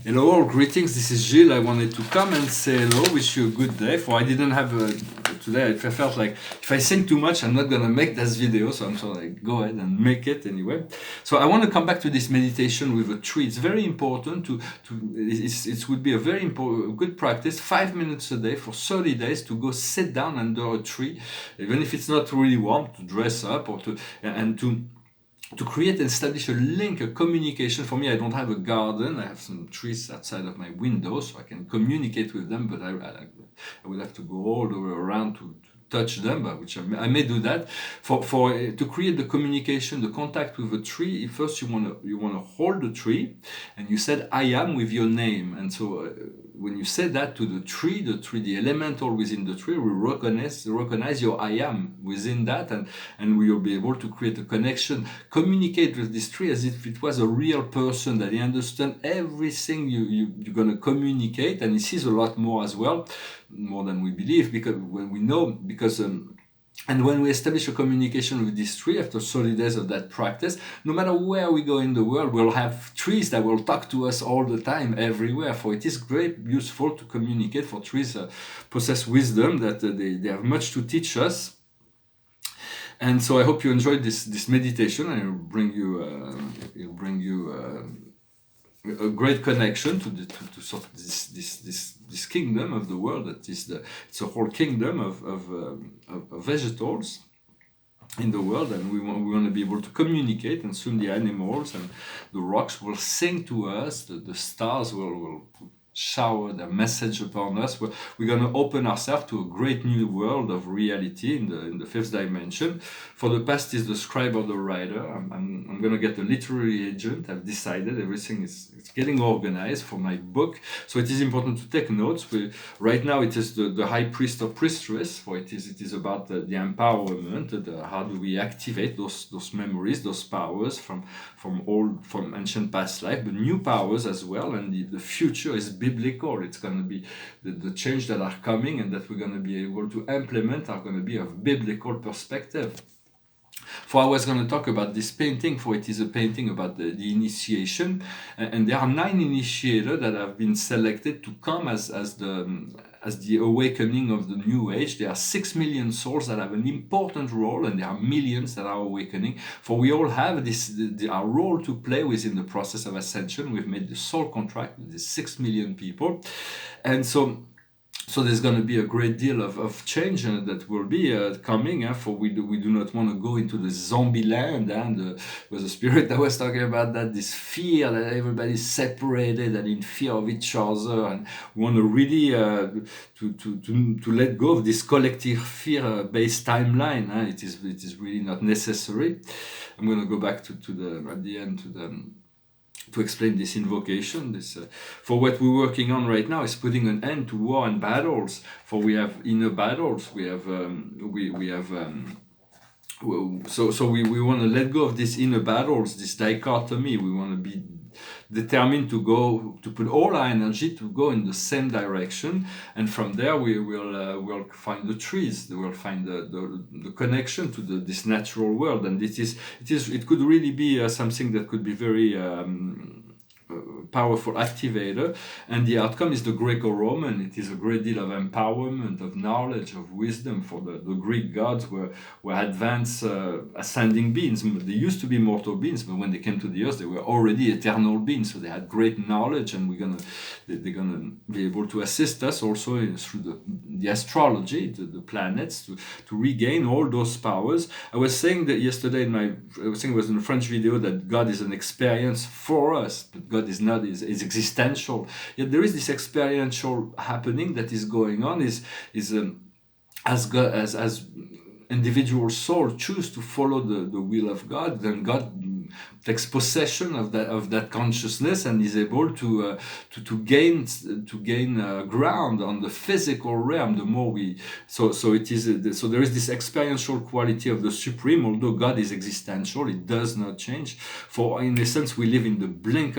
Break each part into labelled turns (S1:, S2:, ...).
S1: Hello, all greetings. This is Gilles. I wanted to come and say hello, wish you a good day. For I didn't have today. I felt like if I sing too much, I'm not gonna make this video. So I'm sort of like go ahead and make it anyway. So I want to come back to this meditation with a tree. It's very important it would be a very important good practice. 5 minutes a day for 30 days to go sit down under a tree, even if it's not really warm, to dress up or to create and establish a link, a communication. For me, I don't have a garden. I have some trees outside of my window, so I can communicate with them, but I would have to go all the way around to touch them, but which I may do that. To create the communication, the contact with a tree, first you wanna hold the tree, and you said I am with your name, and so when you say that to the tree, the elemental within the tree will recognize your I am within that, and we will be able to create a connection, communicate with this tree as if it was a real person, that he understands everything you're going to communicate, and he sees a lot more as well, more than we believe, because when we know, because and when we establish a communication with this tree after 30 days of that practice, no matter where we go in the world, we'll have trees that will talk to us all the time, everywhere. For it is great, useful to communicate. For trees possess wisdom, that they have much to teach us. And so I hope you enjoyed this meditation, and it'll bring you a great connection to sort of this kingdom of the world, that is it's a whole kingdom of vegetables in the world, and we want to be able to communicate, and soon the animals and the rocks will sing to us, the stars will shower their message upon us. We're going to open ourselves to a great new world of reality in the fifth dimension. For the past is the scribe or the writer. I'm going to get a literary agent. I've decided everything is getting organized for my book. So it is important to take notes. Right now it is the high priest or priestess, for it is about the empowerment, how do we activate those memories, those powers from ancient past life, but new powers as well. And the future is biblical. It's going to be the change that are coming and that we're going to be able to implement are going to be of biblical perspective. For I was going to talk about this painting, for it is a painting about the initiation, and there are 9 initiators that have been selected to come as the awakening of the new age. There are 6 million souls that have an important role, and there are millions that are awakening. For we all have our role to play within the process of ascension. We've made the soul contract with the 6 million people, and so there's going to be a great deal of change that will be coming. For we do not want to go into the zombie land, and was a spirit that was talking about that, this fear that everybody's separated and in fear of each other, and we want to really to let go of this collective fear-based timeline. It is really not necessary. I'm going to go back to at the end to explain this invocation. For what we're working on right now is putting an end to war and battles. For we have inner battles. We want to let go of these inner battles, this dichotomy. We want to be determined to put all our energy to go in the same direction, and from there we'll find the trees. We'll find the connection to this natural world, and it could really be something that could be very powerful activator, and the outcome is the Greco-Roman. It is a great deal of empowerment, of knowledge, of wisdom. For the Greek gods were advanced ascending beings. They used to be mortal beings, but when they came to the earth, they were already eternal beings. So they had great knowledge, and they're gonna be able to assist us also through the astrology, the planets, to regain all those powers. I was saying that yesterday I was saying it was in a French video that God is an experience for us, but God is not, is existential. Yet there is this experiential happening that is going on, as God, as individual soul choose to follow the will of God, then God takes possession of that consciousness and is able to gain ground on the physical realm. The more we so there is this experiential quality of the supreme. Although God is existential, it does not change. For in essence, we live in the blink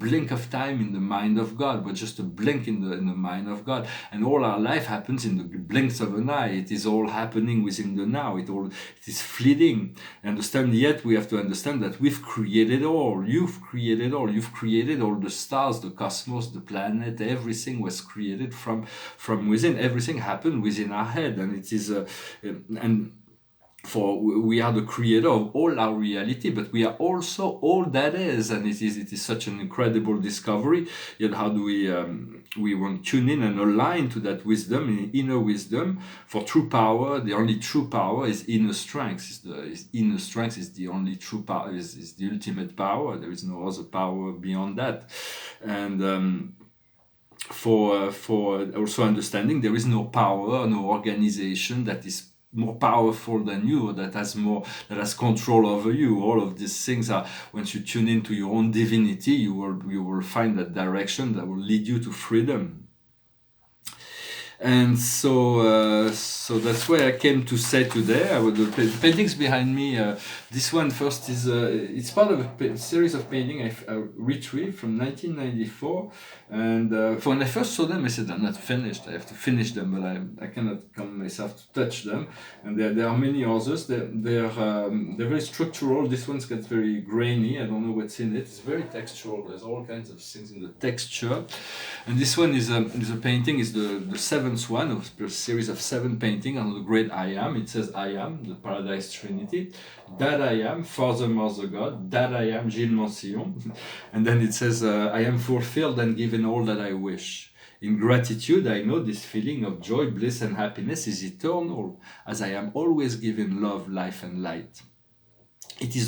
S1: blink of time in the mind of God, but just a blink in the mind of God. And all our life happens in the blinks of an eye. It is all happening within the now. It is fleeting. Understand? Yet we have to understand that we've created all. You've created all. You've created all the stars, the cosmos, the planet. Everything was created from within. Everything happened within our head, and it is and for we are the creator of all our reality, but we are also all that is, and it is such an incredible discovery. Yet how do we want to tune in and align to that wisdom, inner wisdom? For true power, the only true power is inner strength. Inner strength is the only true power, is the ultimate power. There is no other power beyond that. And for also understanding, there is no power, no organization that is more powerful than you, or that has control over you. All of these things are, once you tune into your own divinity, you will find that direction that will lead you to freedom. And so that's why I came to say today. The paintings behind me, this one first is it's part of a series of paintings I retrieved from 1994. And when I first saw them, I said, I'm not finished. I have to finish them, but I cannot come myself to touch them. And there are many others. They're very structural. This one's got very grainy. I don't know what's in it. It's very textural. There's all kinds of things in the texture. And this one is a painting. Is the seventh one of a series of 7 paintings on the great I Am. It says I Am, the Paradise Trinity. That I am, Father, Mother, God. That I am, Gilles Mansillon. And then it says, I am fulfilled and given all that I wish. In gratitude, I know this feeling of joy, bliss, and happiness is eternal, as I am always given love, life, and light. It is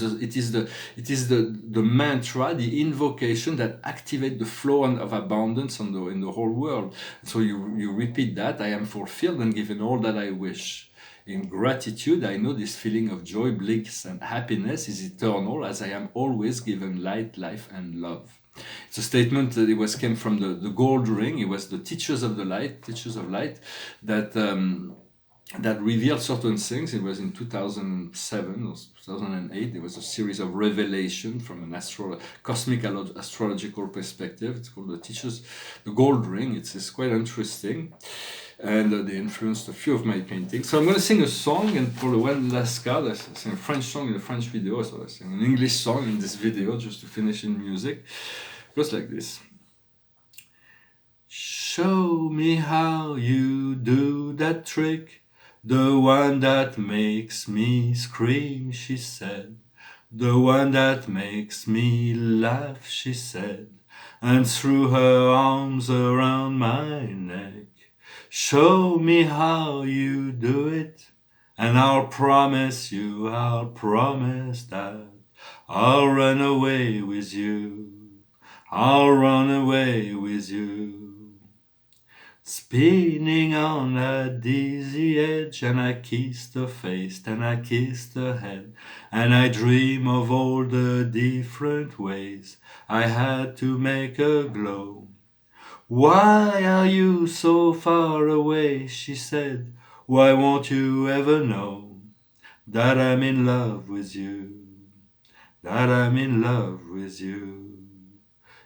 S1: the mantra, the invocation that activates the flow of abundance in the whole world. So you repeat that, I am fulfilled and given all that I wish. In gratitude, I know this feeling of joy, bliss, and happiness is eternal, as I am always given light, life, and love. It's a statement that came from the gold ring. It was the teachers of light, that revealed certain things. It was in 2007 or 2008. There was a series of revelation from an cosmic astrological perspective. It's called the gold ring. It's quite interesting. And they influenced a few of my paintings. So I'm going to sing a song, and for the one last card, I sing a French song in a French video, so I sing an English song in this video, just to finish in music. It goes like this. Show me how you do that trick, the one that makes me scream, she said. The one that makes me laugh, she said, and threw her arms around my neck. Show me how you do it, and I'll promise that I'll run away with you. I'll run away with you. Spinning on a dizzy edge, and I kissed her face, and I kissed her head, and I dream of all the different ways I had to make her glow. Why are you so far away, she said, why won't you ever know that I'm in love with you, that I'm in love with you.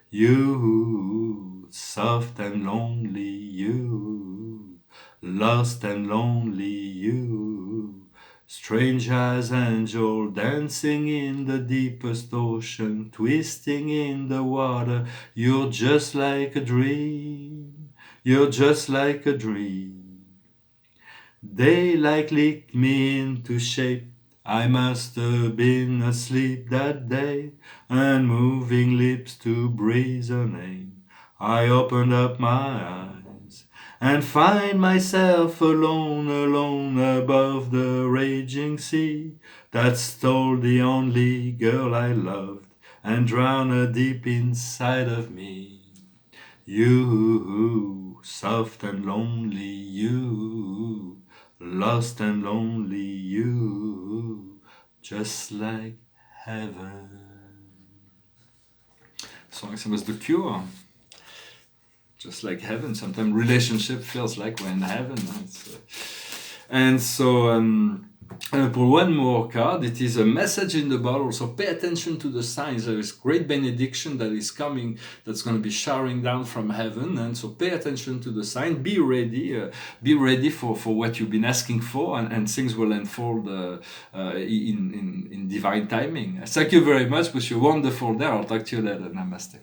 S1: You, soft and lonely, you, lost and lonely, you, strange as angel dancing in the deepest ocean, twisting in the water. You're just like a dream, you're just like a dream. Daylight licked me into shape, I must have been asleep that day, and moving lips to breathe her name. I opened up my eyes and find myself alone, alone above the raging sea that stole the only girl I loved and drowned her deep inside of me. You, soft and lonely, you, lost and lonely, you, just like heaven. Song was The Cure. Just like heaven. Sometimes relationship feels like we're in heaven. And so And I pull one more card. It is a message in the bottle. So pay attention to the signs. There is great benediction that is coming, that's going to be showering down from heaven. And so pay attention to the sign. Be ready for what you've been asking for, and things will unfold in divine timing. Thank you very much. Wish you a wonderful day. I'll talk to you later. Namaste.